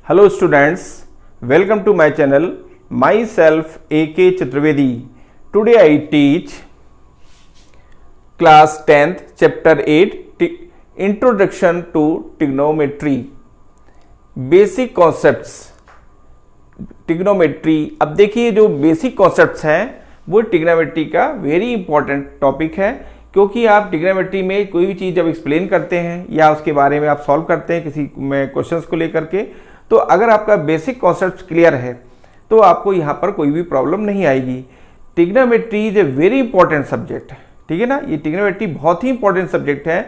Hello students, welcome to my channel. Myself A.K. Chaturvedi. Today I teach class 10th chapter 8 Introduction to Trigonometry. Basic concepts Trigonometry. अब देखिए जो basic concepts हैं वो trigonometry का very important topic है, क्योंकि आप ट्रिग्नोमेट्री में कोई भी चीज़ जब एक्सप्लेन करते हैं या उसके बारे में आप सॉल्व करते हैं किसी में क्वेश्चंस को लेकर के, तो अगर आपका बेसिक कॉन्सेप्ट क्लियर है तो आपको यहाँ पर कोई भी प्रॉब्लम नहीं आएगी। Trigonometry is a very important subject, ठीक है ना। ये ट्रिग्नोमेट्री बहुत ही इंपॉर्टेंट सब्जेक्ट है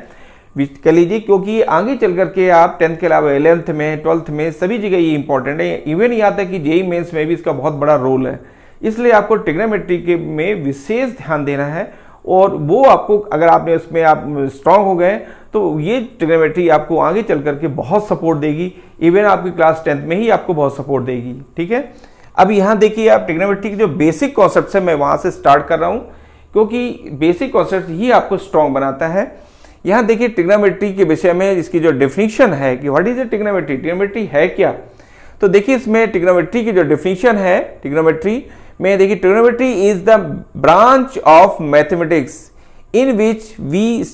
कह लीजिए, क्योंकि आगे चल करके आप 10th के अलावा 11th में 12th में सभी जगह ये इंपॉर्टेंट है। इवन यहाँ तक कि जेईई मेंस में भी इसका बहुत बड़ा रोल है, इसलिए आपको ट्रिग्नोमेट्री के में विशेष ध्यान देना है। और वो आपको अगर आपने उसमें आप स्ट्रांग हो गए तो ये ट्रिग्नोमेट्री आपको आगे चल करके बहुत सपोर्ट देगी। इवन आपकी क्लास 10th में ही आपको बहुत सपोर्ट देगी, ठीक है। अब यहाँ देखिए आप ट्रिग्नोमेट्री के जो बेसिक कॉन्सेप्ट है मैं वहाँ से स्टार्ट कर रहा हूँ, क्योंकि बेसिक कॉन्सेप्ट ही आपको स्ट्रांग बनाता है। यहाँ देखिए ट्रिग्नोमेट्री के विषय में इसकी जो डेफिनेशन है कि what is a trigonometry, trigonometry है क्या। तो देखिए इसमें ट्रिग्नोमेट्री की जो डेफिनेशन है ट्रिग्नोमेट्री में, देखिए trigonometry is the branch of mathematics in which we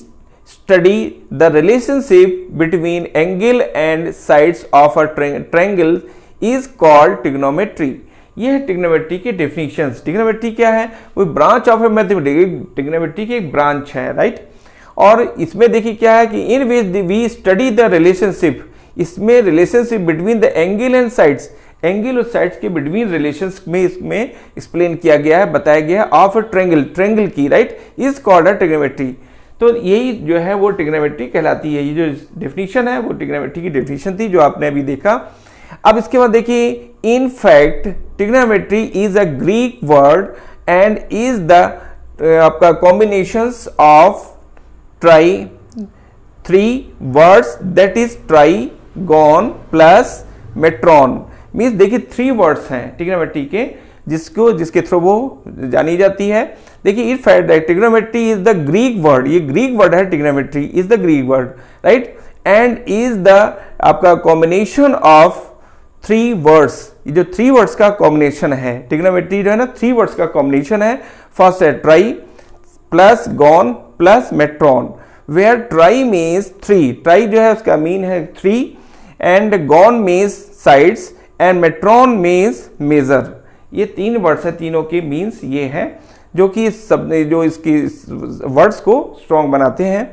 study the relationship between angle and sides of a triangle is called trigonometry. यह है ट्रिग्नोमेट्री के डेफिनेशंस। ट्रिग्नोमेट्री क्या है, वो branch of a mathematics, trigonometry की एक ब्रांच है, right. और इसमें देखिए क्या है कि in which we study the relationship, इसमें relationship between the angle and sides, angle और साइड्स के बिटवीन रिलेशंस में इसमें एक्सप्लेन किया गया है, बताया गया है ऑफ ट्रायंगल की, right, is called a trigonometry. तो यही जो है वो ट्रिग्नोमेट्री कहलाती है। ये जो डेफिनेशन है वो ट्रिग्नोमेट्री की डेफिनेशन थी जो आपने अभी देखा। अब इसके बाद देखिए in fact trigonometry is a Greek word and is the आपका combinations of three words, that is trigon plus metron. Means देखिए 3 वर्ड्स हैं ट्रिग्नोमेट्री के जिसके थ्रू वो जानी जाती है। देखिए it fact that trigonometry is the Greek word, ये ग्रीक वर्ड है, trigonometry is the Greek word, right, and is the आपका कॉम्बिनेशन ऑफ 3 वर्ड्स। ये जो 3 वर्ड्स का कॉम्बिनेशन है, ट्रिग्नोमेट्री जो है ना 3 वर्ड्स का कॉम्बिनेशन है। फर्स्ट है tri plus gon plus metron, where tri means 3, tri जो है उसका मीन है 3, and gon means sides and metron means measure. ये 3 वर्ड्स हैं, तीनों के मीन्स ये हैं जो कि सब जो इसकी वर्ड्स को स्ट्रॉन्ग बनाते हैं।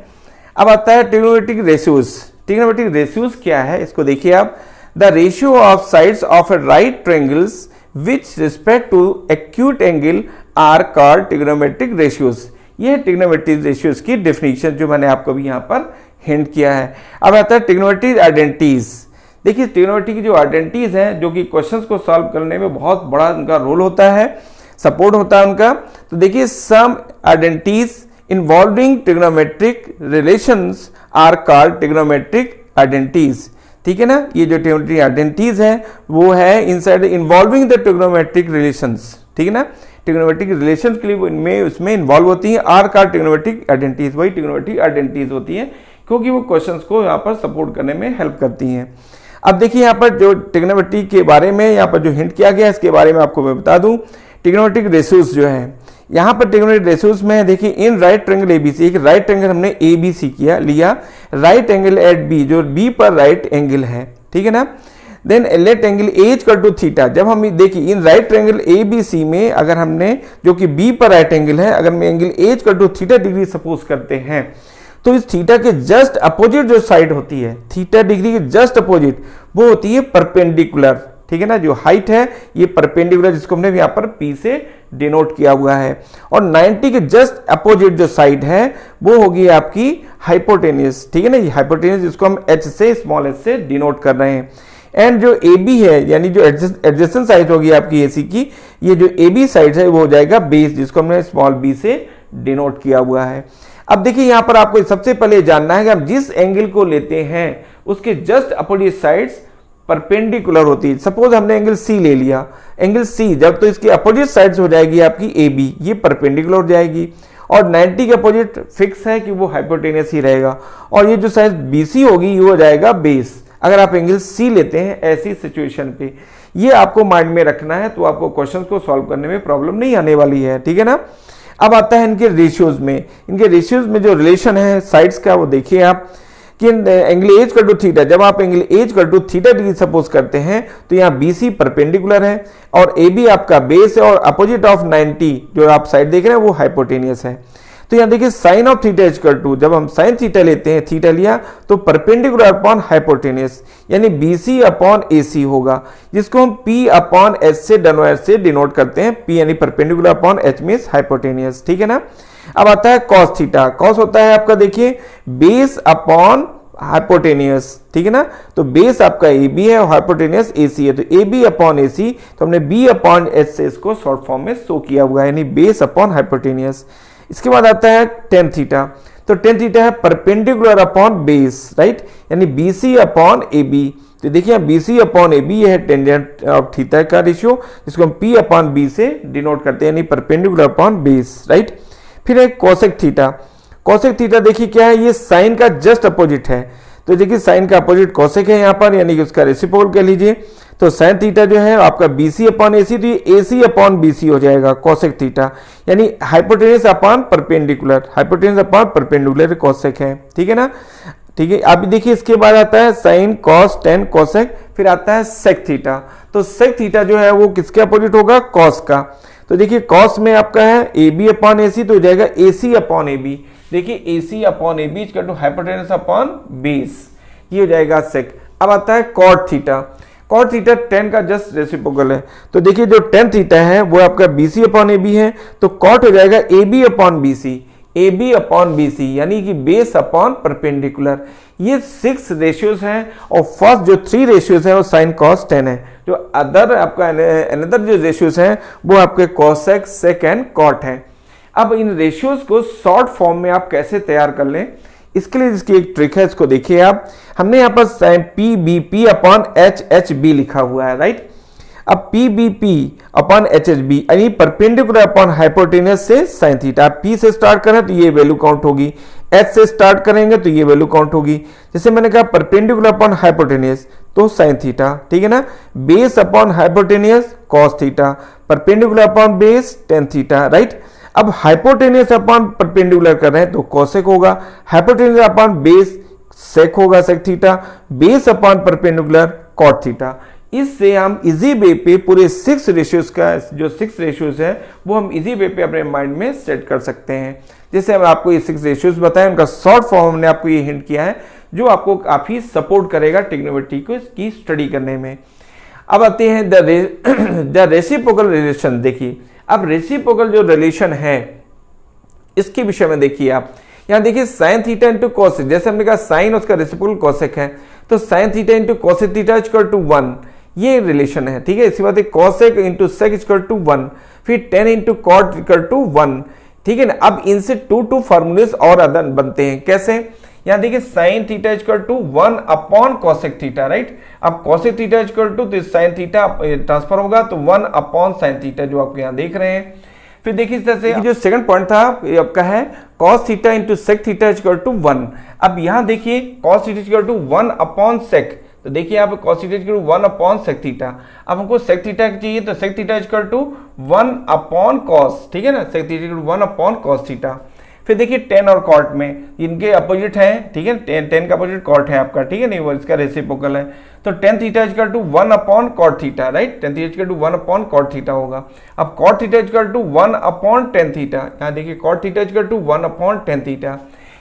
अब आता है ट्रिग्नोमेट्रिक रेशियोज। ट्रिग्नोमेट्रिक रेशियोज क्या है इसको देखिए आप। The ratio of sides of a right triangles which respect to acute angle are called trigonometric ratios. ये है ट्रिग्नोमेट्रिक रेशियोज की डेफिनेशन जो मैंने आपको भी यहाँ पर हिंट किया है। अब आता है ट्रिग्नोमेट्रिक आइडेंटिटीज। देखिए ट्रिग्नोमेट्री की जो आइडेंटिटीज हैं जो कि क्वेश्चंस को सॉल्व करने में बहुत बड़ा उनका रोल होता है, सपोर्ट होता है उनका। तो देखिए some identities involving trigonometric relations are called trigonometric identities, ठीक है ना। ये जो ट्रिग्नोमेट्रिक आइडेंटिटीज है वो है inside involving the trigonometric relations, ठीक है ना। ट्रिग्नोमेट्रिक रिलेशंस के लिए इनमें उसमें इन्वॉल्व होती हैं, आर कॉल्ड ट्रिग्नोमेट्रिक आइडेंटिटीज, वही ट्रिग्नोमेट्रिक आइडेंटिटीज होती हैं, क्योंकि वो क्वेश्चंस को यहाँ पर सपोर्ट करने में हेल्प करती हैं। अब देखिए यहाँ पर जो ट्रिग्नोमेट्री के बारे में यहाँ पर जो हिंट किया गया है इसके बारे में आपको मैं बता दूं। ट्रिग्नोमेट्रिक रेशियोज जो है यहाँ पर ट्रिग्नोमेट्रिक रेशियोज में देखिए इन राइट ट्रायंगल एबीसी, एक राइट ट्रायंगल हमने एबीसी लिया, राइट एंगल एट बी, जो बी पर राइट एंगल है, ठीक है ना। Then let angle A equal to theta. जब हम देखिए इन राइट ट्रायंगल एबीसी में अगर हमने जो कि बी पर राइट एंगल है, अगर मैं angle A equal to theta degree suppose करते हैं, तो इस थीटा के जस्ट अपोजिट जो साइड होती है, थीटा डिग्री के जस्ट अपोजिट, वो होती है परपेंडिकुलर, ठीक है ना। जो हाइट है ये परपेंडिकुलर, जिसको हमने यहाँ पर पी से डिनोट किया हुआ है। और 90 के जस्ट अपोजिट जो साइड है वो होगी आपकी हाइपोटेनियस, ठीक है ना। ये हाइपोटेनियस जिसको हम एच से स्मॉल एच से डिनोट कर रहे हैं। एंड जो ए बी है यानी जो एडजेसेंट साइड होगी आपकी एसी की, ये जो ए बी साइड है वो हो जाएगा बेस, जिसको हमने स्मॉल बी से डिनोट किया हुआ है। अब देखिए यहाँ पर आपको सबसे पहले जानना है कि आप जिस एंगल को लेते हैं उसके जस्ट अपोजिट साइड्स परपेंडिकुलर होती है। सपोज हमने एंगल सी ले लिया, एंगल सी जब तो इसकी अपोजिट साइड्स हो जाएगी आपकी ए बी, ये परपेंडिकुलर हो जाएगी, और 90 के अपोजिट फिक्स है कि वो हाइपोटेनियस ही रहेगा, और ये जो साइड बी सी होगी ये हो जाएगा बेस। अगर आप एंगल सी लेते हैं ऐसी सिचुएशन पे, ये आपको माइंड में रखना है, तो आपको क्वेश्चंस को सॉल्व करने में प्रॉब्लम नहीं आने वाली है, ठीक है ना। अब आता है इनके रेशियोज में, इनके रेशियोज में जो रिलेशन है साइड्स का वो देखिए आप कि angle as equal to theta, जब आप angle as equal to theta degree suppose करते हैं तो यहाँ BC परपेंडिकुलर है और AB आपका बेस है और अपोजिट ऑफ 90 जो आप साइड देख रहे हैं वो हाइपोटेनियस है। तो यहाँ देखिए sign of theta equal to, जब हम साइन थीटा लेते हैं, थीटा लिया तो परपेंडिकुलर अपॉन हाइपोटेनियस यानी BC अपॉन AC होगा, जिसको हम P अपॉन H से से डिनोट करते हैं। P यानी perpendicular upon H means hypotenuse, ठीक है ना। अब आता है कॉस थीटा, कॉस होता है आपका देखिए बेस अपॉन हाइपोटेनियस, ठीक है ना। तो बेस आपका AB है और हाइपोटेनियस AC है, तो AB अपॉन AC, तो हमने B अपॉन H से इसको शॉर्ट फॉर्म में शो किया हुआ है, यानी बेस अपॉन हाइपोटेनियस। इसके बाद आता है टेन थीटा, तो टेन थीटा है परपेंडिकुलर अपॉन बेस, राइट, यानी BC अपॉन AB। तो देखिए BC अपॉन AB ये है टेंजेंट ऑफ थीटा का रेशियो, जिसको हम P अपॉन B से डिनोट करते हैं, यानी परपेंडिकुलर अपॉन बेस, राइट। फिर एक कोसेक थीटा, कोसेक थीटा देखिए क्या है, ये साइन का जस्ट अपोजिट है, तो देखिए साइन का अपोजिट कोसेक है यहाँ पर, यानी कि उसका रेसिप्रोकल कह लीजिए। तो साइन थीटा जो है आपका BC अपॉन AC, तो ये AC अपॉन BC हो जाएगा कोसेक थीटा, यानी hypotenuse upon perpendicular, hypotenuse upon perpendicular cosec है, ठीक है ना। ठीक है, अभी देखिए इसके बाद आता है साइन कॉस टेन कोसेक, फिर आता है सेक थीटा। तो सेक थीटा जो है वो किसके अपोजिट होगा, कॉस का। तो देखिए कॉस में आपका है AB अपॉन AC, तो हो जाएगा AC अपॉन AB। देखिए AC upon AB equal to hypotenuse upon base, ये हो जाएगा सेक। अब आता है cot theta, cot theta tan का जस्ट रेसिप्रोकल है, तो देखिए जो टेन थीटा है वो आपका BC अपॉन AB है, तो कॉट हो जाएगा AB upon BC, AB upon BC, यानी कि बेस अपॉन परपेंडिकुलर। ये 6 रेशियोज हैं और फर्स्ट जो 3 रेशियोज हैं वो साइन कॉस टेन है, जो अदर आपका अनदर जो रेशियोज हैं वो आपके कॉसेक सेक एंड कॉट है। अब इन रेशियोज को शॉर्ट फॉर्म में आप कैसे तैयार कर लें, इसके लिए इसकी एक ट्रिक है, इसको देखिए आप। हमने यहाँ पर साइन PBP अपॉन HHB लिखा हुआ है, राइट। अब PBP अपॉन HHB यानी परपेंडिकुलर अपॉन हाइपोटेनियस से साइन थीटा। आप P से स्टार्ट करें तो ये वैल्यू काउंट होगी, H से स्टार्ट करेंगे तो ये वैल्यू काउंट होगी। जैसे मैंने कहा परपेंडिकुलर अपॉन हाइपोटेनियस तो साइन थीटा, ठीक है ना। Base upon hypotenuse cos theta, perpendicular upon base tan theta, right. अब हाइपोटेनियस अपॉन परपेंडिकुलर कर रहे हैं तो कॉसेक होगा, हाइपोटेनियस अपॉन बेस सेक होगा, sec theta, base upon perpendicular cot theta. इससे हम इजी वे पे पूरे 6 रेशियोज का जो 6 रेशियोज है वो हम इजी वे पे अपने माइंड में सेट कर सकते हैं। जैसे हम आपको ये 6 रेशियोज बताएं, उनका शॉर्ट फॉर्म हमने आपको ये हिंट किया है जो आपको काफी सपोर्ट करेगा ट्रिग्नोमेट्री की स्टडी करने में। अब आते हैं द रेसिप्रोकल रिलेशन। देखिए अब रेसिप्रोकल जो रिलेशन है इसके विषय में देखिए आप, यहाँ देखिए साइन थीटा इंटू कॉसेक, जैसे हमने कहा साइन उसका रेसिप्रोकल कॉसेक है, तो sine theta into cosec theta equal to 1, ये रिलेशन है, ठीक है। इसी बात है cosec into sec equal to 1, फिर tan into cot equal to 1, ठीक है ना। अब इनसे 2 फार्मूलेस और अदर बनते हैं, कैसे, यहाँ देखिए sine theta equal to 1 upon cosec theta, right. अब कॉसेक थीटा इक्वल टू तो साइन थीटा ट्रांसफर होगा तो 1 अपॉन साइन थीटा जो आप यहाँ देख रहे हैं। फिर देखिए इस तरह से जो सेकंड पॉइंट था ये आपका है cos theta into sec theta equal to 1। अब यहाँ देखिए cos theta equal to 1 upon sec, तो देखिए यहाँ पे cos theta equal to 1 upon sec theta. अब हमको सेक थीटा चाहिए तो sec theta equal to 1 upon cos, ठीक है ना, sec theta equal to 1 upon cos theta. फिर देखिए टेन और कॉट में इनके अपोजिट है, ठीक है, टेन का अपोजिट कॉट है आपका, ठीक है, नहीं वो इसका रेसिप्रोकल है, तो tan theta equal to 1 upon cot theta, right. Tan theta equal to 1 upon cot theta होगा। अब cot theta equal to 1 upon tan theta, यहाँ देखिए cot theta equal to 1 upon tan theta.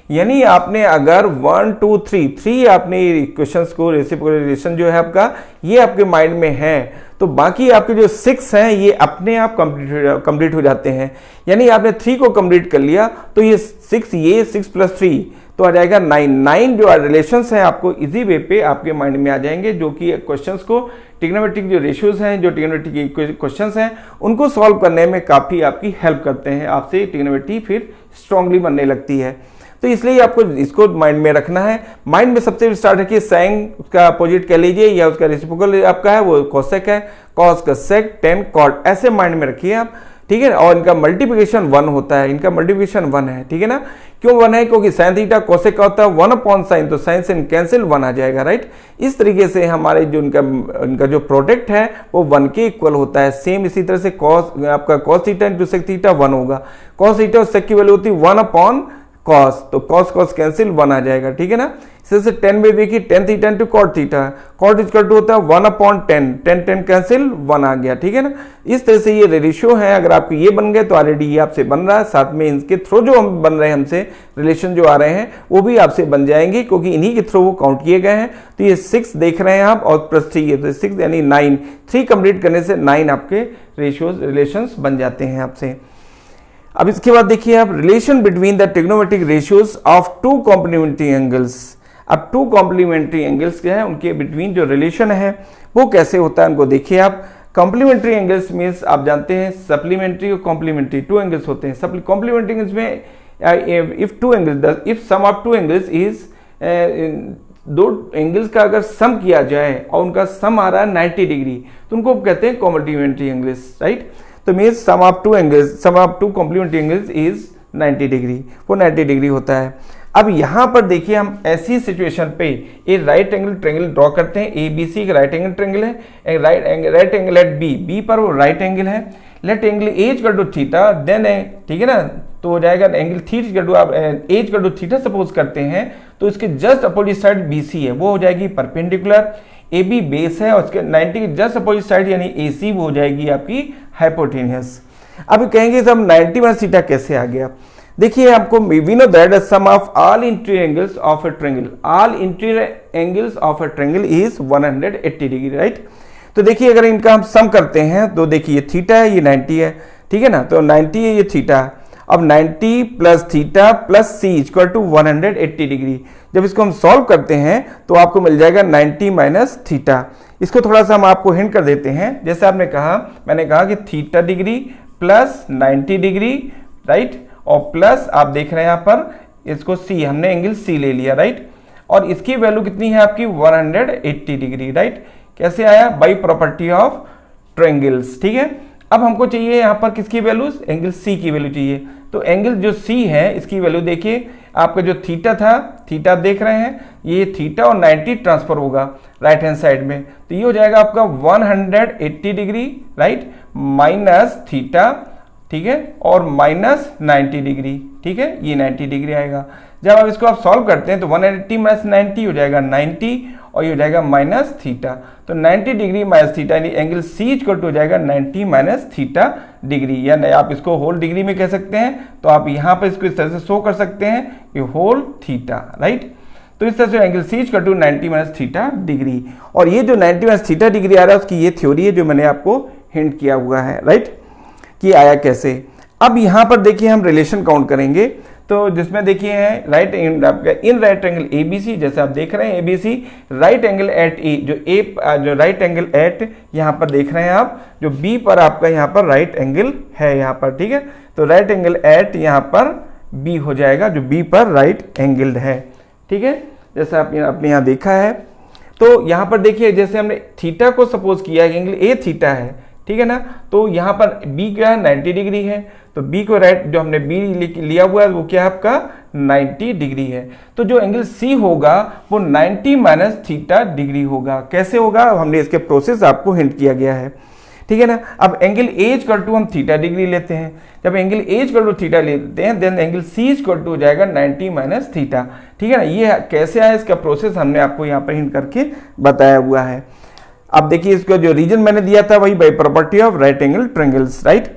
यानी आपने अगर 1 2 3 आपने इक्वेशंस को रेसिप्रोकल रिलेशन जो है आपका ये आपके माइंड में है, तो बाकी आपके जो 6 हैं ये अपने आप कंप्लीट हो जाते हैं। यानी आपने 3 को कंप्लीट कर लिया तो ये 6 प्लस 3 तो आ जाएगा 9 जो रिलेशंस हैं आपको इजी वे पे आपके माइंड में आ जाएंगे, जो कि क्वेश्चंस को ट्रिग्नोमेट्रिक जो रेशियोज हैं, जो ट्रिग्नोमेट्री के क्वेश्चंस हैं उनको सॉल्व करने में काफ़ी आपकी हेल्प करते हैं, आपसे ट्रिग्नोमेट्री फिर स्ट्रांगली बनने लगती है। तो इसलिए आपको इसको माइंड में रखना है। माइंड में सबसे स्टार्ट रखिए साइन का अपोजिट कह लीजिए या उसका रेसिप्रोकल आपका है वो कोसेक है, कॉस का सेक, टेन कॉट, ऐसे माइंड में रखिए आप। ठीक है, और इनका मल्टीप्लिकेशन 1 होता है, इनका मल्टीप्लिकेशन 1 है, ठीक है ना। क्यों 1 है, क्योंकि साइन थीटा कोसेक का होता है 1 अपॉन साइन, तो साइन से कैंसिल 1 आ जाएगा, राइट। इस तरीके से हमारे जो इनका जो प्रोडक्ट है वो 1 के इक्वल होता है। सेम इसी तरह से कॉस आपका cos theta into sec theta 1 होगा, कॉस थीटा और सेक की वैल्यू होती है 1 अपॉन कॉस, तो कॉस कॉस कैंसिल 1 आ जाएगा, ठीक है ना। इसी से 10 में देखिए tan theta into cot theta, cot equal to होता है 1 अपॉन 10, 10 कैंसिल 1 आ गया, ठीक है ना। इस तरह से ये रेशियो है, अगर आपके ये बन गए तो ऑलरेडी ये आपसे बन रहा है, साथ में इनके थ्रू जो हम बन रहे हैं हमसे रिलेशन जो आ रहे हैं वो भी आपसे बन जाएंगे, क्योंकि इन्हीं के थ्रू वो काउंट किए गए हैं। तो ये 6 देख रहे हैं आप और प्लस 3 तो 6 यानी 9, 3 कंप्लीट करने से 9 आपके रेशियोज रिलेशंस बन जाते हैं आपसे। अब इसके बाद देखिए आप relation between the trigonometric ratios of two complementary angles. अब टू कॉम्प्लीमेंट्री एंगल्स क्या है, उनके बिटवीन जो रिलेशन है वो कैसे होता है उनको देखिए आप। कॉम्प्लीमेंट्री एंगल्स मीन्स आप जानते हैं सप्लीमेंट्री और कॉम्प्लीमेंट्री, 2 एंगल्स होते हैं। कॉम्प्लीमेंट्री एंगल्स में if sum of 2 angles is, 2 angles का अगर सम किया जाए और उनका सम आ रहा है 90 डिग्री तो उनको कहते हैं कॉम्प्लीमेंट्री एंगल्स, राइट। तो means sum of 2 angles, sum of 2 complementary angles is 90 degree, वो 90 डिग्री होता है। अब यहां पर देखिए हम ऐसी सिचुएशन पे एक राइट एंगल ट्रायंगल ड्रॉ करते हैं। ABC एक राइट एंगल ट्रायंगल है, एक राइट एंगल एट B पर वो राइट एंगल है। लेट एंगल एज कर दो थीटा, देन ठीक है ना, तो हो जाएगा एंगल थीटा कर आप एज कर दो थीटा सपोज करते हैं, तो इसके जस्ट अपोजिट साइड BC है, वो हो जाएगी परपेंडिकुलर। AB बेस है और उसके 90 के जस्ट अपोजिट साइड यानी AC वो हो जाएगी आपकी हाइपोटेनियस। अब कहेंगे सब 90 माइनस थीटा कैसे आ गया। देखिए आपको we know that the sum of all interior angles of a triangle, all interior angles of a triangle is 180 degree, right. तो देखिए अगर इनका हम सम करते हैं तो देखिए ये थीटा है, ये 90 है, ठीक है ना, तो 90 है, ये थीटा। अब 90 plus theta plus C equal to 180 degree. जब इसको हम सॉल्व करते हैं तो आपको मिल जाएगा 90 माइनस थीटा। इसको थोड़ा सा हम आपको हिंट कर देते हैं, जैसे आपने कहा, मैंने कहा कि theta degree plus 90 degree, right, और प्लस आप देख रहे हैं यहाँ पर इसको सी, हमने एंगल सी ले लिया, राइट, और इसकी वैल्यू कितनी है आपकी 180 डिग्री, राइट। कैसे आया, बाय प्रॉपर्टी ऑफ ट्रायंगल्स, ठीक है। अब हमको चाहिए यहाँ पर किसकी वैल्यू, एंगल सी की वैल्यू चाहिए। तो एंगल जो सी है इसकी वैल्यू देखिए, आपका जो थीटा था, थीटा देख रहे हैं, ये थीटा और 90 ट्रांसफर होगा राइट हैंड साइड में, तो ये हो जाएगा आपका 180 डिग्री, राइट, माइनस थीटा, ठीक है, और माइनस 90 डिग्री, ठीक है, ये 90 डिग्री आएगा। जब आप इसको आप सॉल्व करते हैं तो 180 माइनस 90 हो जाएगा 90 और ये हो जाएगा माइनस थीटा। तो 90 डिग्री माइनस थीटा यानी एंगल सी इक्वल टू हो जाएगा 90 माइनस थीटा डिग्री, या आप इसको होल डिग्री में कह सकते हैं। तो आप यहाँ पर इसको इस तरह से शो कर सकते हैं कि होल थीटा, राइट। तो इस तरह से angle C equal to 90 minus theta degree, और ये जो 90 माइनस थीटा डिग्री आ रहा है उसकी ये थ्योरी है जो मैंने आपको हिंट किया हुआ है, राइट, कि आया कैसे। अब यहाँ पर देखिए हम रिलेशन काउंट करेंगे, तो जिसमें देखिए है right in right angle ABC, जैसे आप देख रहे हैं ABC राइट एंगल एट ए, जो राइट एंगल एट यहाँ पर देख रहे हैं आप, जो B पर आपका यहाँ पर राइट एंगल है यहाँ पर, ठीक है। तो राइट एंगल एट यहाँ पर B हो जाएगा, जो B पर राइट एंगल्ड है, ठीक है, जैसे आपने यहाँ देखा है। तो यहाँ पर देखिए जैसे हमने थीटा को सपोज किया है एंगल ए थीटा है, ठीक है ना, तो यहाँ पर B क्या है 90 डिग्री है, तो B को राइट जो हमने B लिया हुआ है वो क्या है आपका 90 डिग्री है। तो जो एंगल C होगा वो 90 माइनस थीटा डिग्री होगा। कैसे होगा, हमने इसके प्रोसेस आपको हिंट किया गया है, ठीक है ना। अब एंगल A इक्वल टू हम थीटा डिग्री लेते हैं, जब angle A equal to theta लेते हैं then angle C equal to हो जाएगा 90 माइनस थीटा, ठीक है ना। ये कैसे आया इसका प्रोसेस हमने आपको यहाँ पर हिंट करके बताया हुआ है। अब देखिए इसका जो रीजन मैंने दिया था वही by property of right angle triangles, right.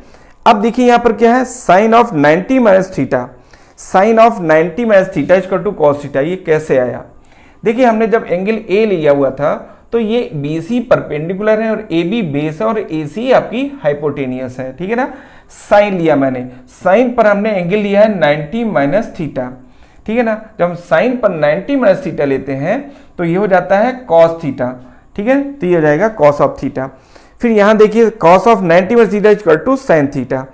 अब देखिए यहाँ पर क्या है, sine of 90 minus theta, sine of 90 minus theta equal to cos theta. ये कैसे आया, देखिए हमने जब एंगल A लिया हुआ था तो ये BC परपेंडिकुलर है और AB बेस है और AC आपकी हाइपोटेनियस है, ठीक है ना। साइन लिया मैंने, साइन पर हमने एंगल लिया है 90 माइनस थीटा, ठीक है ना। जब हम साइन पर 90 माइनस थीटा लेते हैं तो ये हो जाता है कॉस थीटा, ठीक है, तो ये हो जाएगा कॉस ऑफ थीटा। फिर यहाँ देखिए cos of 90 minus theta equal to sine theta.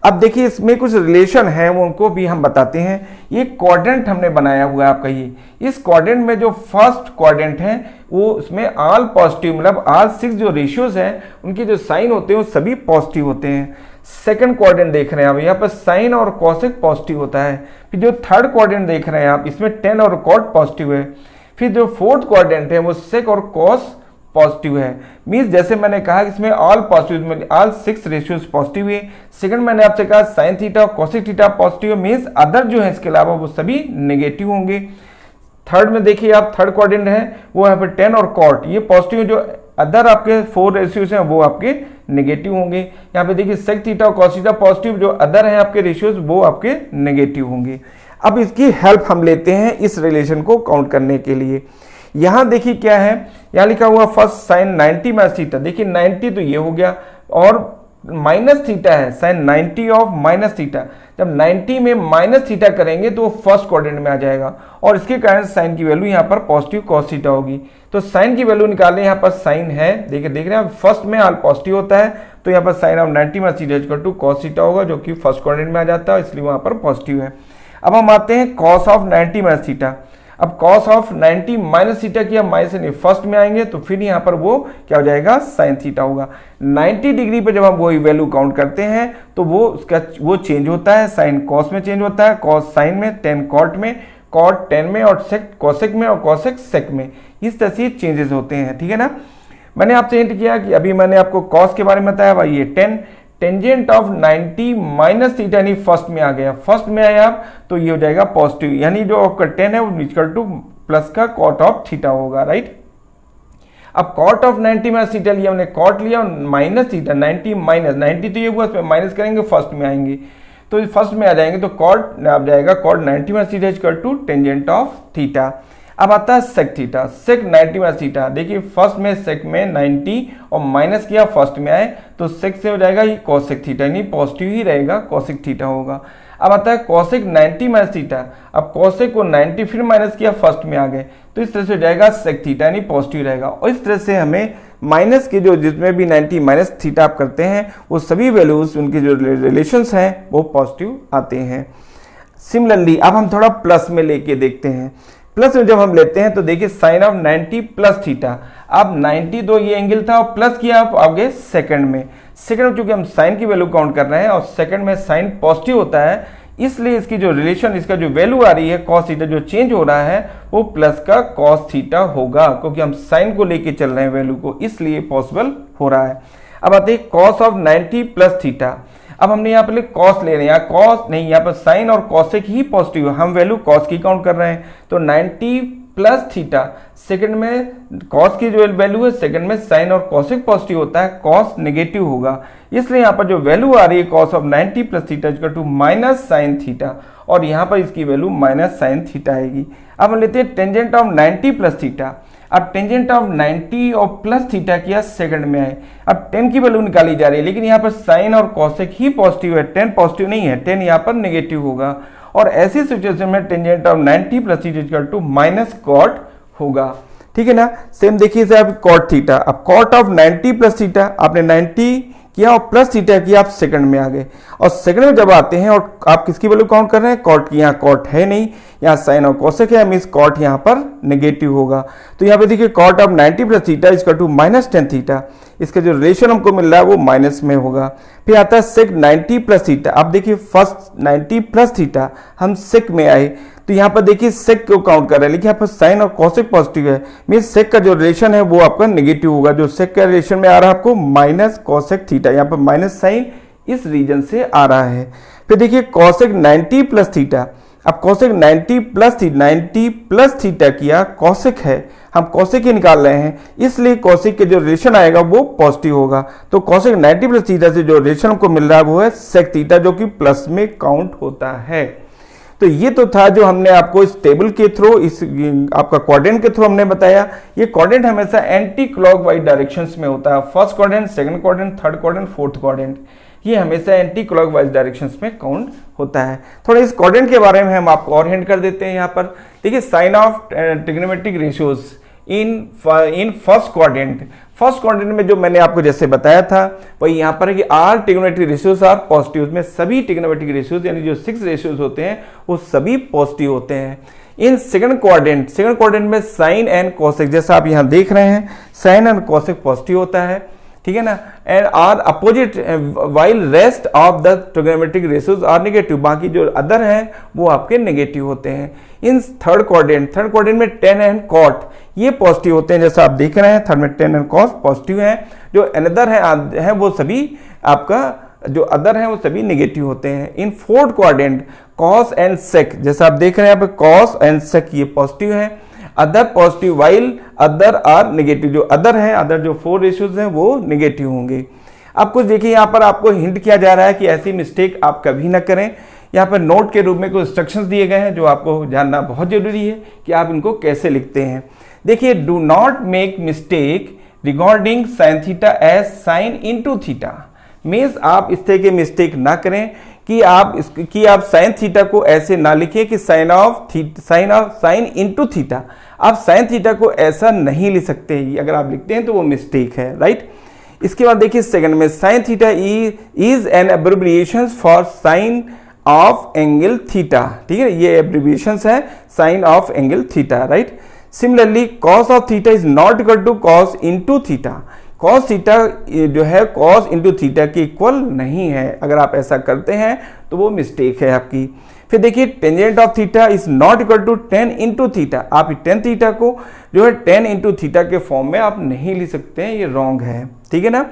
अब देखिए इसमें कुछ रिलेशन है वो उनको भी हम बताते हैं। ये क्वाड्रेंट हमने बनाया हुआ है आपका, ये इस क्वाड्रेंट में जो फर्स्ट क्वाड्रेंट है वो उसमें ऑल पॉजिटिव, मतलब ऑल 6 जो रेशियोज हैं उनके जो साइन होते हैं वो सभी पॉजिटिव होते हैं। सेकंड क्वाड्रेंट देख रहे हैं आप, यहाँ पर साइन और कॉसेक पॉजिटिव होता है। फिर जो थर्ड क्वाड्रेंट देख रहे हैं आप, इसमें टेन और कॉट पॉजिटिव है। फिर जो फोर्थ क्वाड्रेंट है वो सेक और कॉस पॉजिटिव है। मीन्स जैसे मैंने कहा कि इसमें all positive, all 6 ratios positive है। सेकंड मैंने आपसे कहा साइन थीटा और कॉसेक थीटा पॉजिटिव है, मीन्स अदर जो है इसके अलावा वो सभी नेगेटिव होंगे। थर्ड में देखिए आप, थर्ड क्वाड्रेंट है वो यहाँ पर टेन और कॉट ये पॉजिटिव है, जो अदर आपके 4 रेशियोज हैं वो आपके नेगेटिव होंगे। यहाँ पे देखिए सेक थीटा और कॉस थीटा पॉजिटिव, जो अदर है आपके रेशियोज वो आपके नेगेटिव होंगे। अब इसकी हेल्प हम लेते हैं इस रिलेशन को काउंट करने के लिए। यहां देखिए क्या है, यहां लिखा हुआ फर्स्ट साइन 90 माइनस थीटा। देखिए 90 तो ये हो गया और माइनस थीटा है, साइन 90 ऑफ माइनस थीटा। जब 90 में माइनस थीटा करेंगे तो वो फर्स्ट क्वाड्रेंट में आ जाएगा और इसके कारण साइन की वैल्यू यहाँ पर पॉजिटिव कॉस थीटा होगी। तो साइन की वैल्यू निकालें, यहाँ पर साइन है, देखिए देख रहे हैं फर्स्ट में ऑल पॉजिटिव होता है, तो यहाँ पर sine of 90 minus theta equal to cos theta होगा, जो कि फर्स्ट क्वाड्रेंट में आ जाता है, इसलिए वहां पर पॉजिटिव है। अब हम आते हैं कॉस ऑफ 90 माइनस थीटा। अब कॉस ऑफ 90 माइनस थीटा किया, माइनस नहीं फर्स्ट में आएंगे तो फिर यहाँ पर वो क्या हो जाएगा, साइन थीटा होगा। 90 डिग्री पे जब हम वही वैल्यू काउंट करते हैं तो वो उसका वो चेंज होता है, साइन कॉस में चेंज होता है, कॉस साइन में, टेन कॉट में, कॉट टेन में और सेक कॉसेक में और कॉसेक सेक में, इस तरह से चेंजेस होते हैं। ठीक है ना। मैंने आपसे हिंट किया कि अभी मैंने आपको कॉस के बारे में बताया, भाई ये 10 टेंजेंट ऑफ 90 माइनस थीटा यानी फर्स्ट में आ गया, फर्स्ट में आया आप तो ये हो जाएगा पॉजिटिव, यानी जो आपका 10 है वो इक्वल टू प्लस का कॉट ऑफ थीटा होगा, राइट। अब कॉट ऑफ 90 माइनस थीटा लिया हमने, कॉट लिया माइनस थीटा, 90 माइनस 90 तो ये हुआ, इसमें माइनस करेंगे फर्स्ट में आएंगे तो फर्स्ट में आ जाएंगे, तो कॉट आ जाएगा cot 90 minus theta equal to tangent of theta. अब आता है sec theta, sec 90 minus theta. देखिए फर्स्ट में सेक में 90 और माइनस किया फर्स्ट में आए तो सेक से हो जाएगा ये कॉसेक थीटा, यानी पॉजिटिव ही रहेगा, कॉसेक थीटा होगा। अब आता है कॉसेक 90 माइनस थीटा। अब कॉसेक को 90 फिर माइनस किया फर्स्ट में आ गए तो इस तरह से हो जाएगा सेक थीटा, यानी पॉजिटिव रहेगा। और इस तरह से हमें माइनस के जो जिसमें भी 90 माइनस थीटा आप करते हैं वो सभी वैल्यूज उनके जो रिलेशंस हैं वो पॉजिटिव आते हैं। सिमिलरली अब हम थोड़ा प्लस में लेके देखते हैं। प्लस में जब हम लेते हैं तो देखिए साइन ऑफ 90 प्लस थीटा। अब 90 तो ये एंगल था और प्लस किया आप आगे सेकंड में, सेकंड में चूंकि हम साइन की वैल्यू काउंट कर रहे हैं और सेकंड में साइन पॉजिटिव होता है, इसलिए इसकी जो रिलेशन, इसका जो वैल्यू आ रही है कॉस थीटा जो चेंज हो रहा है वो प्लस का कॉस थीटा होगा, क्योंकि हम साइन को लेके चल रहे हैं वैल्यू को, इसलिए पॉसिबल हो रहा है। अब आते हैं कॉस ऑफ 90 प्लस थीटा। अब हमने यहाँ पर कॉस ले रहे हैं, यहाँ कॉस नहीं, यहाँ पर साइन और कॉसेक ही पॉजिटिव है, हम वैल्यू कॉस की काउंट कर रहे हैं, तो 90 प्लस थीटा, सेकंड में कॉस की जो वैल्यू है सेकंड में साइन और कॉसेक पॉजिटिव होता है, कॉस नेगेटिव होगा, इसलिए यहाँ पर जो वैल्यू आ रही है cos of 90 plus theta equal to minus sine theta, और यहाँ पर इसकी वैल्यू माइनस साइन थीटा आएगी। अब हम लेते हैं टेंजेंट ऑफ 90 प्लस थीटा। अब टेंजेंट ऑफ 90 और प्लस थीटा किया सेकंड में आए, अब 10 की वैल्यू निकाली जा रही है, लेकिन यहाँ पर साइन और कॉसेक ही पॉजिटिव है, 10 पॉजिटिव नहीं है, 10 यहाँ पर नेगेटिव होगा, और ऐसी सिचुएशन में tangent of 90 plus theta equal to minus cot होगा। ठीक है ना। सेम देखिए इसे आप कॉट थीटा, अब कॉट ऑफ 90 प्लस थीटा, आपने 90 किया और प्लस थीटा किया, आप सेकंड में आ गए, और सेकंड में जब आते हैं और आप किसकी वैल्यू काउंट कर रहे हैं, कॉट की। यहाँ कॉट है नहीं, यहाँ साइन और कॉसेक है, मींस कॉट यहाँ पर नेगेटिव होगा, तो यहाँ पे देखिए cot of 90 plus theta equal to minus 10 theta, इसका जो रिलेशन हमको मिल रहा है वो माइनस में होगा। फिर आता है सेक 90 प्लस थीटा। अब देखिए फर्स्ट 90 प्लस थीटा हम सेक में आए, तो यहाँ पर देखिए सेक को काउंट कर रहे हैं, लेकिन यहाँ पर साइन और कॉसेक पॉजिटिव है, मींस सेक का जो रिलेशन है वो आपका नेगेटिव होगा, जो सेक का रिलेशन में आ रहा है आपको माइनस कॉसेक थीटा, यहाँ पर माइनस साइन इस रीजन से आ रहा है। फिर देखिए कॉसेक 90 प्लस थीटा। अब कॉसेक 90 प्लस थीटा किया, कॉसेक है, हम कॉसेक ही निकाल रहे हैं, इसलिए कॉसेक के जो रिलेशन आएगा वो पॉजिटिव होगा, तो कॉसेक 90 प्लस थीटा से जो रिलेशन हमको मिल रहा है वो है सेक थीटा, जो कि प्लस में काउंट होता है। तो ये तो था जो हमने आपको इस टेबल के थ्रू, इस आपका क्वाड्रेंट के थ्रू हमने बताया। ये क्वाड्रेंट हमेशा एंटी क्लॉकवाइज डायरेक्शंस में होता है, first quadrant, second quadrant, third quadrant, fourth quadrant, ये हमेशा एंटी क्लॉकवाइज डायरेक्शंस में काउंट होता है। थोड़ा इस क्वाड्रेंट के बारे में हम आपको और हिंट कर देते हैं। यहाँ पर देखिए sign of trigonometric ratios in first quadrant. First quadrant में जो मैंने आपको जैसे बताया था वही यहाँ पर है कि are trigonometric ratios are positive, में सभी ट्रिग्नोमेट्रिक रेशियोज यानी जो 6 रेशियोज होते हैं वो सभी पॉजिटिव होते हैं। इन सेकंड क्वाड्रेंट में साइन एंड कॉसेक, जैसा आप यहाँ देख रहे हैं साइन एंड कॉसेक पॉजिटिव होता है। ठीक है ना, and are opposite while rest of the trigonometric ratios are negative, बाकी जो अदर हैं वो आपके नेगेटिव होते हैं। इन थर्ड क्वाड्रेंट में टेन एंड कॉट ये पॉजिटिव होते हैं, जैसा आप देख रहे हैं थर्ड में टेन एंड कॉस पॉजिटिव हैं, जो अनदर है वो सभी आपका जो अदर है वो सभी नेगेटिव होते हैं। In fourth quadrant cos and sec, जैसा आप देख रहे हैं यहाँ पे कॉस एंड सेक ये पॉजिटिव है, other positive while other are negative, जो अदर है अदर जो 4 रेशियोज हैं वो नेगेटिव होंगे। अब कुछ देखिए यहाँ पर आपको हिंट किया जा रहा है कि ऐसी मिस्टेक आप कभी ना करें। यहाँ पर नोट के रूप में कुछ इंस्ट्रक्शंस दिए गए हैं जो आपको जानना बहुत जरूरी है कि आप इनको कैसे लिखते हैं। देखिए, do not make mistake regarding sine theta as sine into theta, means आप इस तरह के मिस्टेक ना करें कि आप साइन थीटा को ऐसे ना लिखें कि साइन इनटू थीटा। आप साइन थीटा को ऐसा नहीं लिख सकते, अगर आप लिखते हैं तो वो मिस्टेक है, राइट। इसके बाद देखिए सेकंड में sine theta is an abbreviation for sine of angle theta, ठीक है, ये एब्रिविएशन है sine of angle theta, right. Similarly cos of theta is not equal to cos into theta, cos theta जो है कॉस इंटू थीटा के equal नहीं है, अगर आप ऐसा करते हैं तो वो मिस्टेक है आपकी। फिर देखिए tangent of theta is not equal to tan into theta, आप टेन थीटा को जो है टेन इंटू थीटा के फॉर्म में आप नहीं लिख सकते हैं, ये रॉन्ग है, ठीक है ना।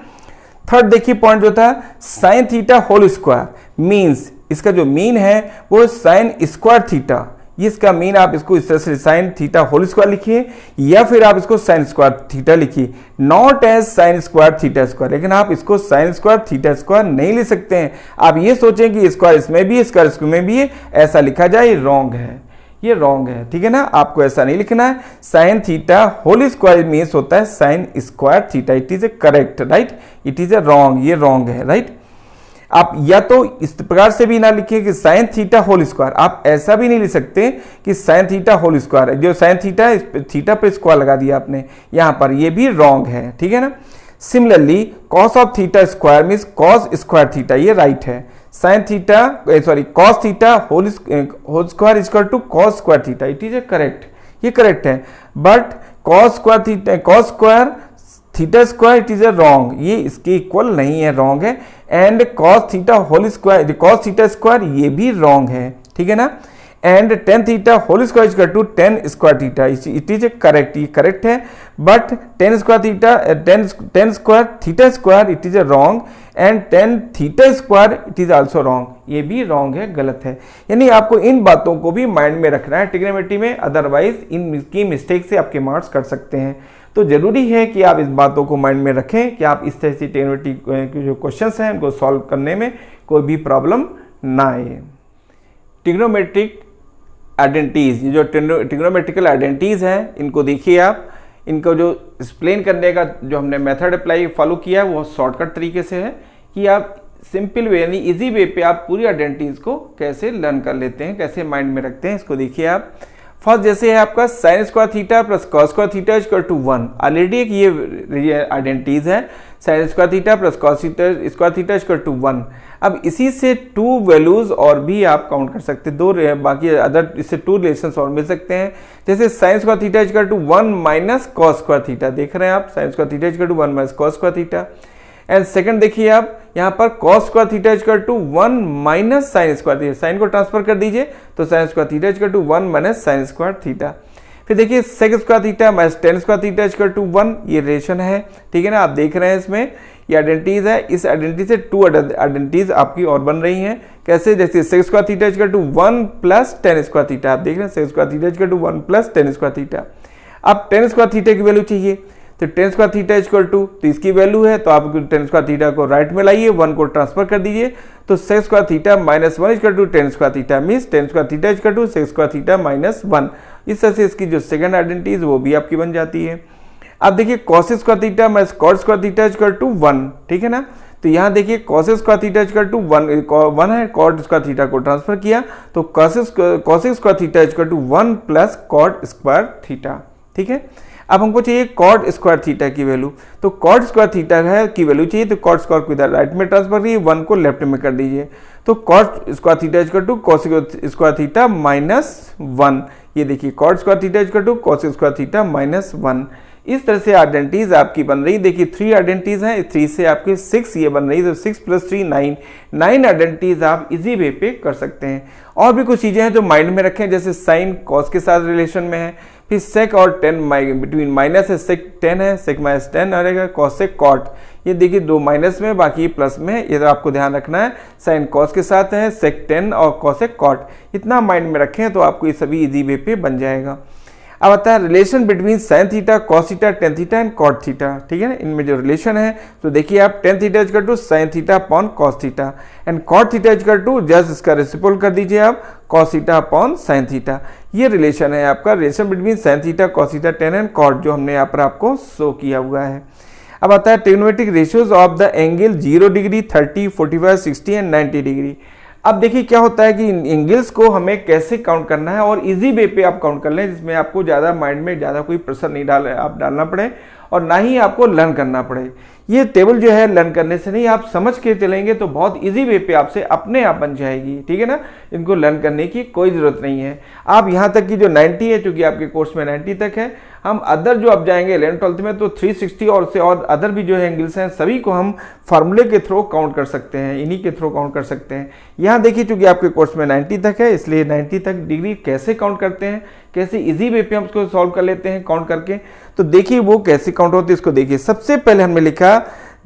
थर्ड देखिए पॉइंट जो था sine theta whole square, means इसका जो मीन है वो साइन स्क्वायर थीटा, इसका मीन आप इसको इस तरह से साइन थीटा होल स्क्वायर लिखिए या फिर आप इसको साइन स्क्वायर थीटा लिखिए, not as sine square theta square, लेकिन आप इसको साइन स्क्वायर थीटा स्क्वायर नहीं लिख सकते हैं। आप ये सोचें कि स्क्वायर इसमें भी स्क्वायर इसमें भी है, ऐसा लिखा जाए, ये रॉन्ग है, ये रॉन्ग है, ठीक है ना, आपको ऐसा नहीं लिखना है। Sine theta whole square means होता है sine square theta, it is a correct, right, it is a wrong, ये रॉन्ग है, राइट। आप या तो इस प्रकार से भी ना लिखिए कि साइन थीटा होल स्क्वायर, आप ऐसा भी नहीं लिख सकते कि साइन थीटा होल स्क्वायर, जो साइन थीटा थीटा पे स्क्वायर लगा दिया आपने यहाँ पर, ये भी रॉन्ग है, ठीक है ना। Similarly cos of theta square means cos square theta, ये राइट है। Sine theta cos theta whole square equal to cos square theta, it is a correct, ये करेक्ट है। But cos square theta square it is a wrong, ये इसके equal नहीं है, wrong है। And cos theta whole square cos theta square ये भी wrong है, ठीक है ना। And tan theta whole square equal to tan square theta, it is a correct, ये करेक्ट है। But tan square theta square it is a wrong and tan theta square it is also wrong, ये भी wrong है, गलत है। यानी आपको इन बातों को भी माइंड में रखना है ट्रिग्नोमेट्री में, अदरवाइज इनकी मिस्टेक से आपके मार्क्स कट सकते हैं। तो जरूरी है कि आप इस बातों को माइंड में रखें कि आप इस तरह से ट्रिग्नोमेट्री के जो क्वेश्चंस हैं उनको सॉल्व करने में कोई भी प्रॉब्लम ना आए। ट्रिग्नोमेट्रिक आइडेंटिटीज, ये जो ट्रिग्नोमेट्रिकल आइडेंटिटीज हैं इनको देखिए आप, इनको जो एक्सप्लेन करने का जो हमने मेथड अप्लाई फॉलो किया है वो शॉर्टकट तरीके से है कि आप सिंपल वे यानी इजी वे पे आप पूरी आइडेंटिटीज को कैसे लर्न कर लेते हैं, कैसे माइंड में रखते हैं, इसको देखिए आप। फर्स्ट जैसे है आपका sine square theta plus cos square theta equal to 1, already एक ये आइडेंटिटीज है, sine square theta plus cos square theta equal to 1। अब इसी से 2 वैल्यूज और भी आप काउंट कर सकते हैं, दो बाकी अदर इससे 2 रिलेशंस और मिल सकते हैं, जैसे sine square theta equal to 1 minus cos square theta, देख रहे हैं आप sine square theta equal to 1 minus cos square theta. And second देखिए आप यहाँ पर cos square theta equal to 1 minus sine square theta, sine को ट्रांसफर कर दीजिए तो sine square theta equal to 1 minus sine square theta. फिर देखिए sec square theta minus tan square theta equal to 1, ये रिलेशन है, ठीक है ना, आप देख रहे हैं इसमें ये आइडेंटिटीज है, इस आइडेंटिटी से 2 आइडेंटिटीज आपकी और बन रही हैं, कैसे, जैसे sec square theta equal to 1 plus tan square theta, आप देख रहे हैं sec square theta equal to 1 plus tan square theta. अब टेन स्क्वायर थीटा की वैल्यू चाहिए तो tan square theta equal to, तो इसकी वैल्यू है तो आप टेन स्क्वायर थीटा को राइट में लाइए, 1 को ट्रांसफर कर दीजिए तो sec square theta minus 1 equal to tan square theta, means tan square theta equal to sec square theta minus 1। इस तरह से इसकी जो सेकंड आइडेंटिटीज वो भी आपकी बन जाती है। अब देखिए cos square theta minus cot square theta equal to 1, ठीक है ना, तो यहाँ देखिए cos square theta equal to 1 है, कॉट स्क्वायर थीटा को ट्रांसफर किया तो cos square theta equal to 1 plus cot square theta, ठीक है। अब हमको चाहिए कॉट स्क्वायर थीटा की वैल्यू, तो कॉट स्क्वायर थीटा है की वैल्यू चाहिए तो कॉट स्क्वायर को इधर राइट में ट्रांसफर करिए, 1 को लेफ्ट में कर दीजिए तो cot square theta equal to cos square theta minus 1, ये देखिए cot square theta equal to cos square theta minus 1। इस तरह से आइडेंटिटीज आपकी बन रही। देखिए 3 आइडेंटिटीज हैं, 3 से आपके 6 ये बन रही, तो 6 + 3 9 आइडेंटिटीज आप इजी वे पे कर सकते हैं। और भी कुछ चीजें हैं जो माइंड में रखें, जैसे साइन कॉस के साथ रिलेशन में है, फिर सेक और टेन बिटवीन माइनस है, सेक 10 है, सेक -10 रहेगा, कॉस सेक कॉट, ये देखिए 2 माइनस में बाकी प्लस में, ये तो आपको ध्यान रखना है। साइन कॉस के साथ है, सेक 10 और कॉस सेक कॉट, इतना माइंड में रखें तो आपको ये सभी इजी वे पे बन जाएगा। अब आता है relation between sine theta, cos theta, tan theta and cot theta, ठीक है ना। इनमें जो रिलेशन है तो देखिए आप tan theta equal to sine theta upon cos theta and cot theta equal to just इसका रेसिप्रोकल कर दीजिए आप cos theta upon sine theta. ये रिलेशन है आपका, relation between sine theta, cos theta, tan and cot, जो हमने यहाँ पर आपको शो किया हुआ है। अब आता है trigonometric ratios of the angle 0 degree, 30, 45, 60 and 90 degree. अब देखिए क्या होता है कि एंगल्स को हमें कैसे काउंट करना है और इजी वे पे आप काउंट कर लें, जिसमें आपको ज़्यादा माइंड में ज़्यादा कोई प्रेशर नहीं डालना पड़े और ना ही आपको लर्न करना पड़े। ये टेबल जो है लर्न करने से नहीं, आप समझ के चलेंगे तो बहुत इजी वे पे आपसे अपने आप बन जाएगी, ठीक है ना। इनको लर्न करने की कोई ज़रूरत नहीं है। आप यहाँ तक की जो 90 है, चूँकि आपके कोर्स में 90 तक है, हम अदर जो अब जाएंगे 11th-12th में तो 360 और से और अदर भी जो है एंगल्स हैं सभी को हम फार्मूले के थ्रू काउंट कर सकते हैं, इन्हीं के थ्रू काउंट कर सकते हैं। यहाँ देखिए चूँकि आपके कोर्स में 90 तक है, इसलिए 90 तक डिग्री कैसे काउंट करते हैं, कैसे इजी वे पे हम उसको सॉल्व कर लेते हैं काउंट करके, तो देखिए वो कैसे काउंट होती है इसको देखिए। सबसे पहले हमने लिखा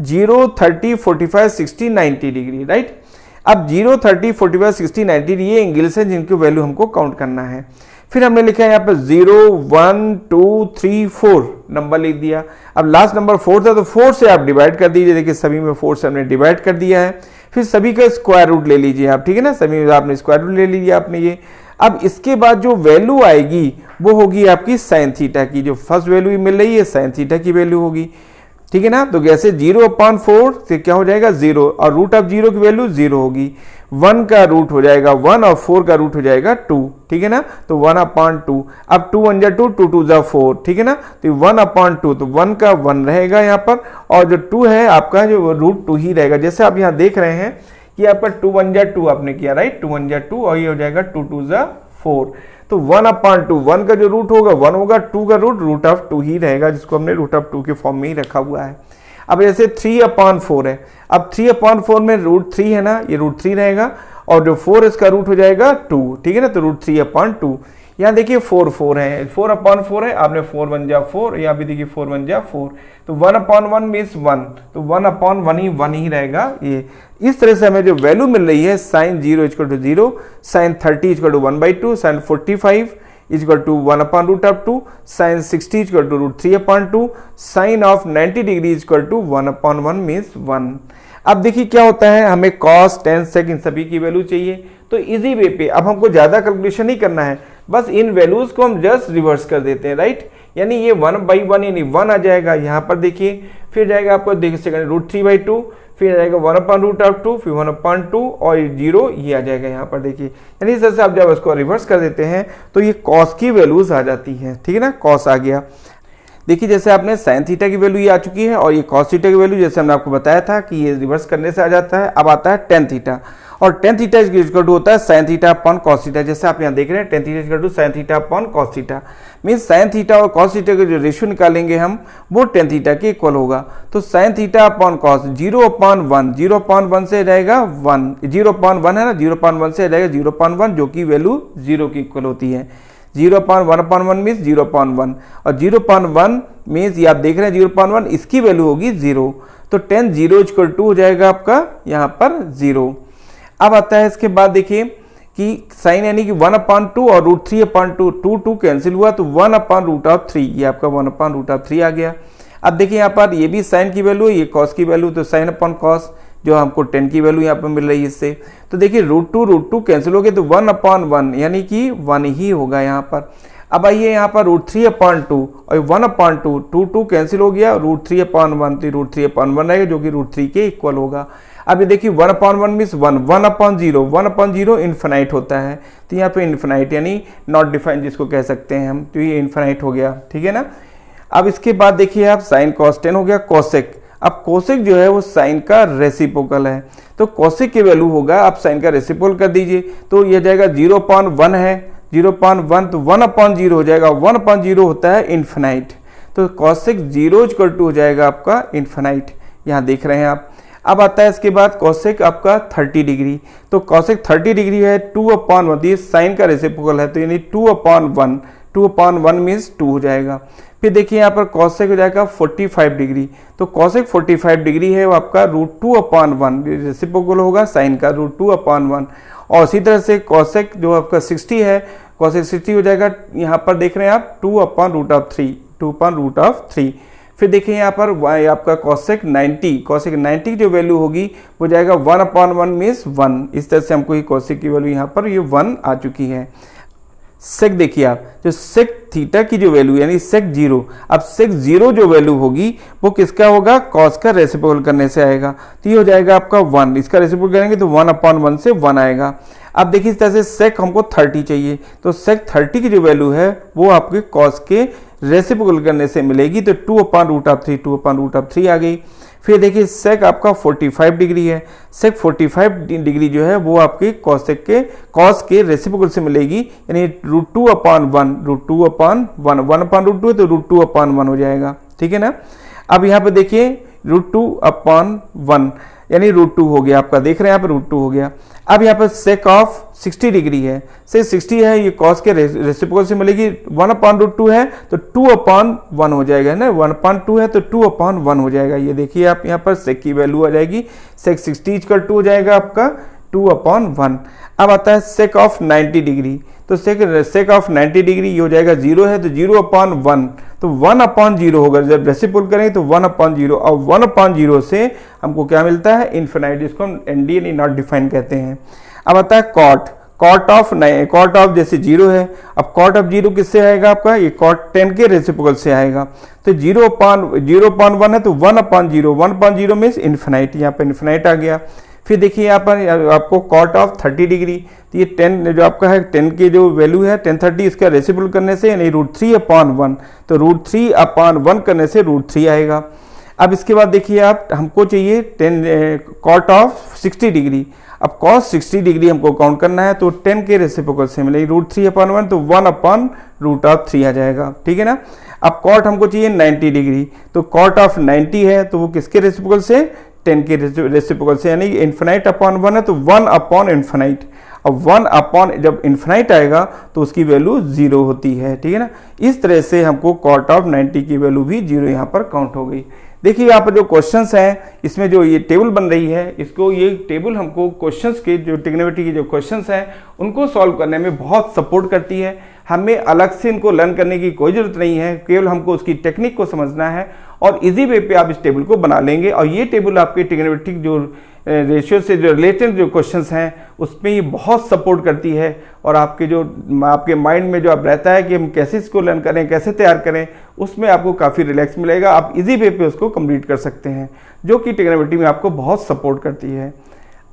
0, 30, 45, 60, 90 डिग्री, राइट। अब 0, 30, 45, 60, 90 ये एंगल्स हैं जिनकी वैल्यू हमको काउंट करना है। फिर हमने लिखा है यहाँ पर 0, 1, 2, 3, 4 नंबर लिख दिया। अब लास्ट नंबर 4 था तो 4 से आप डिवाइड कर दीजिए, देखिए सभी में 4 से हमने डिवाइड कर दिया है। फिर सभी का स्क्वायर रूट ले लीजिए आप, ठीक है ना, सभी में आपने स्क्वायर रूट ले लीजिए आपने ये। अब इसके बाद जो वैल्यू आएगी वो होगी आपकी साइन थीटा की, जो फर्स्ट वैल्यू मिल रही है साइन थीटा की वैल्यू होगी, ठीक है ना। तो जैसे 0/4 से क्या हो जाएगा 0 और रूट ऑफ 0 की वैल्यू 0 होगी, 1 का रूट हो जाएगा 1 और 4 का रूट हो जाएगा 2, ठीक है ना। तो 1/2, अब 2 1 जा 2, 2 2 जा 4, ठीक है ना। तो 1/2 तो 1 का 1 रहेगा यहाँ पर, और जो 2 है आपका जो रूट 2 ही रहेगा। जैसे आप यहाँ देख रहे हैं कि यहाँ पर 2 1 जा 2 आपने किया, राइट, 2 1 जा 2 और ये हो जाएगा 2 2 जा 4। तो 1/2, 1 का जो रूट होगा 1 होगा, 2 का रूट ऑफ 2 ही रहेगा, जिसको हमने रूट ऑफ 2 के फॉर्म में ही रखा हुआ है। अब जैसे 3/4 है, अब 3/4 में रूट 3 है ना, ये रूट 3 रहेगा और जो 4 इसका रूट हो जाएगा 2, ठीक है ना। तो रूट 3/2, यहाँ देखिए 4 4 है, 4/4 है, आपने 4 1 जा 4, यहाँ भी देखिए 4 1 जा 4, तो 1/1 मीन्स 1, तो 1/1 ही रहेगा ये। इस तरह से हमें जो वैल्यू मिल रही है sine 0 = 0, sine 30 = 1/2, sine 45 = 1/√2, sine 60 = √3/2, sine of 90 degree = 1/1 means 1। अब देखिए क्या होता है, हमें कॉस, टेन, सेक इन सभी की वैल्यू चाहिए, तो इजी वे पे अब हमको ज्यादा कैलकुलेशन नहीं करना है, बस इन वैल्यूज को हम जस्ट रिवर्स कर देते हैं, राइट। यानी ये 1/1 यानी 1 आ जाएगा यहाँ पर देखिए, फिर जाएगा आपको देखिए सेकंड √3/2, फिर जाएगा 1/√2, फिर 1/2 और 0 ये आ जाएगा यहाँ पर देखिए। यानी इस तरह से आप जब इसको रिवर्स कर देते हैं तो ये कॉस की वैल्यूज आ जाती हैं, ठीक है ना, कॉस आ गया। देखिए जैसे आपने साइन थीटा की वैल्यू ये आ चुकी है और ये कॉस थीटा की वैल्यू जैसे हमने आपको बताया था कि ये रिवर्स करने से आ जाता है। अब आता है टेन थीटा, और टेन थीटा इक्वल टू होता है sine theta upon cos theta. जैसे आप यहाँ देख रहे हैं tan theta equal to sine theta upon cos theta, means sine theta और कॉस थीटा का जो रेशियो निकालेंगे हम वो टेन थीटा के इक्वल होगा। तो साइन थीटा अपॉन कॉस 0/1, 0/1 से रहेगा 1, 0/1 है ना, 0/1 से रहेगा 0/1, जो कि वैल्यू 0 की इक्वल होती है। 0/1/1 मीन्स 0/1 और 0/1 मीन्स ये आप देख रहे हैं 0/1 इसकी वैल्यू होगी 0, तो टेन 0 = 2 हो जाएगा आपका यहाँ पर 0। अब आता है इसके बाद देखिए कि साइन यानी कि 1/2 और √3/2, 2 कैंसिल हुआ तो 1/√3, ये आपका 1/√3 आ गया। अब देखिए यहाँ पर ये भी साइन की वैल्यू है, ये कॉस की वैल्यू, तो साइन अपॉन कॉस जो हमको 10 की वैल्यू यहाँ पर मिल रही है इससे। तो देखिए √2 कैंसिल हो गया तो 1/1 यानी कि 1 ही होगा यहाँ पर। अब आइए यहाँ पर √3/2 और 1/2, 2 कैंसिल हो गया, √3/1 तो √3/1 रहेगा जो कि √3 के इक्वल होगा। अब ये देखिए 1/1 मीन्स 1, 1/0, 1/0 इन्फिनाइट होता है, तो यहाँ पे इन्फिनाइट यानी नॉट डिफाइंड जिसको कह सकते हैं हम, तो ये इन्फिनाइट हो गया, ठीक है ना। अब इसके बाद देखिए आप साइन कॉस 10 हो गया, कोसेक। अब कोसेक जो है वो साइन का रेसिप्रोकल है, तो कोसेक की वैल्यू होगा, आप साइन का रेसिप्रोकल कर दीजिए तो यह जाएगा 0/1 है, 0/1 तो 1/0 हो जाएगा, 1/0 होता है इन्फिनाइट, तो cosec 0 इक्वल टू हो जाएगा आपका इन्फिनाइट, यहाँ देख रहे हैं आप। अब आता है इसके बाद cosec आपका 30 डिग्री, तो cosec 30 डिग्री है 2/1, ये साइन का रेसिप्रोकल है, तो यानी 2/1, 2/1 मीन्स 2 हो जाएगा। फिर देखिए यहाँ पर cosec हो जाएगा 45 डिग्री, तो cosec 45 डिग्री है वो आपका √2/1, रेसिप्रोकल होगा साइन का √2/1। और इसी तरह से cosec जो आपका 60 है, cosec 60 हो जाएगा, यहाँ पर देख रहे हैं आप 2/√3, 2/√3। फिर देखिए यहाँ पर आपका cosec 90 जो वैल्यू होगी वो जाएगा 1/1 मीन्स 1। इस तरह से हमको ये cosec की वैल्यू यहाँ पर ये 1 आ चुकी है। सेक देखिए आप, जो सेक थीटा की जो वैल्यू यानी सेक 0, अब सेक 0 जो वैल्यू होगी वो किसका होगा, कॉस का रेसिप्रोकल करने से आएगा, तो ये हो जाएगा आपका 1। इसका रेसिप्रोकल करेंगे तो 1/1 से 1 आएगा। अब देखिए इस तरह से सेक हमको 30 चाहिए, तो सेक 30 की जो वैल्यू है वो आपके कॉस के रेसिप्रोकल करने से मिलेगी, तो 2/√3 आ गई। फिर देखिए सेक आपका 45 डिग्री है, सेक 45 डिग्री जो है वो आपके कॉसेक के कॉस के रेसिप्रोकल से मिलेगी, यानी √2/1, 1/√2 है तो √2/1 हो जाएगा, ठीक है ना। अब यहाँ पे देखिए √2/1 यानी √2 हो गया आपका, देख रहे हैं यहाँ पे √2 हो गया। अब यहाँ पर सेक ऑफ 60 डिग्री है, सेक 60 है, ये कॉस के रेसिप्रोकल से मिलेगी, 1/√2 है तो 2/1 हो जाएगा, है ना, 1/2 है तो 2/1 हो जाएगा। ये देखिए आप यहाँ पर सेक की वैल्यू आ जाएगी, सेक 60 इक्वल टू हो जाएगा आपका 2/1। अब आता है सेक ऑफ 90 डिग्री, तो सेक ऑफ 90 डिग्री ये हो जाएगा 0 है तो 0/1, तो 1/0 होगा, जब रेसिप्रोकल करेंगे तो 1/0, और 1/0 से हमको क्या मिलता है, इन्फिनाइट, जिसको हम एनडी यानी नॉट डिफाइन कहते हैं। अब आता है कॉट ऑफ जैसे 0 है, अब कॉट ऑफ 0 किससे आएगा आपका, ये कॉट 10 के रेसिप्रोकल से आएगा, तो 0/1 है तो 1/0 मीन्स इन्फिनाइट, यहाँ पर इन्फिनाइट आ गया। फिर देखिए यहाँ पर आपको कॉट ऑफ 30 डिग्री, तो ये 10 जो आपका है 10 की जो वैल्यू है 1030, इसका रेसिप्रोकल करने से यानी √3/1, तो √3/1 करने से √3 आएगा। अब इसके बाद देखिए आप, हमको चाहिए कॉट ऑफ 60 डिग्री, अब cos 60 डिग्री हमको काउंट करना है, तो 10 के रेसिप्रोकल से मिलेगी √3/1, तो 1/√3 आ जाएगा, ठीक है ना। अब कॉट हमको चाहिए 90 डिग्री, तो कॉट ऑफ 90 है तो वो किसके रेसिप्रोकल से, 10 के रेसिप्रोकल से, यानी इन्फिनाइट अपॉन 1 है तो 1/इन्फिनाइट। अब 1/ जब इन्फिनाइट आएगा तो उसकी वैल्यू 0 होती है, ठीक है ना। इस तरह से हमको कॉट ऑफ 90 की वैल्यू भी 0 यहाँ पर काउंट हो गई। देखिए यहाँ पर जो क्वेश्चंस हैं, इसमें जो ये टेबल बन रही है, इसको ये टेबल हमको क्वेश्चंस के जो ट्रिग्नोमेट्री के जो क्वेश्चंस हैं उनको सॉल्व करने में बहुत सपोर्ट करती है। हमें अलग से इनको लर्न करने की कोई ज़रूरत नहीं है, केवल हमको उसकी टेक्निक को समझना है और इजी वे पे आप इस टेबल को बना लेंगे। और ये टेबल आपके ट्रिग्नोमेट्रिक जो रेशियो से जो रिलेटेड जो क्वेश्चंस हैं उसमें ये बहुत सपोर्ट करती है, और आपके माइंड में जो अब रहता है कि हम कैसे इसको लर्न करें, कैसे तैयार करें, उसमें आपको काफ़ी रिलैक्स मिलेगा। आप इजी वे पे उसको कंप्लीट कर सकते हैं, जो कि ट्रिग्नोमेट्री में आपको बहुत सपोर्ट करती है।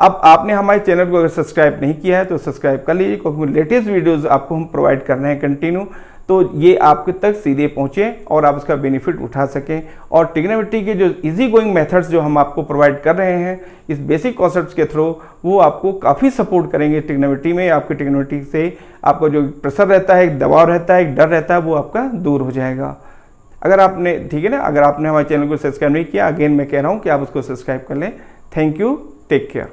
अब आपने हमारे चैनल को अगर सब्सक्राइब नहीं किया है तो सब्सक्राइब कर लीजिए, क्योंकि लेटेस्ट वीडियोज़ आपको हम प्रोवाइड कर रहे हैं कंटिन्यू, तो ये आपके तक सीधे पहुँचे और आप उसका बेनिफिट उठा सकें। और ट्रिग्नोमेट्री के जो इजी गोइंग मेथड्स जो हम आपको प्रोवाइड कर रहे हैं इस बेसिक कॉन्सेप्ट्स के थ्रू, वो आपको काफ़ी सपोर्ट करेंगे ट्रिग्नोमेट्री में। आपके ट्रिग्नोमेट्री से आपको जो प्रेशर रहता है, एक दबाव रहता है, एक डर रहता है, वो आपका दूर हो जाएगा। अगर आपने, ठीक है ना, अगर आपने हमारे चैनल को सब्सक्राइब नहीं किया, अगेन मैं कह रहा हूँ कि आप उसको सब्सक्राइब कर लें। Thank you, take care.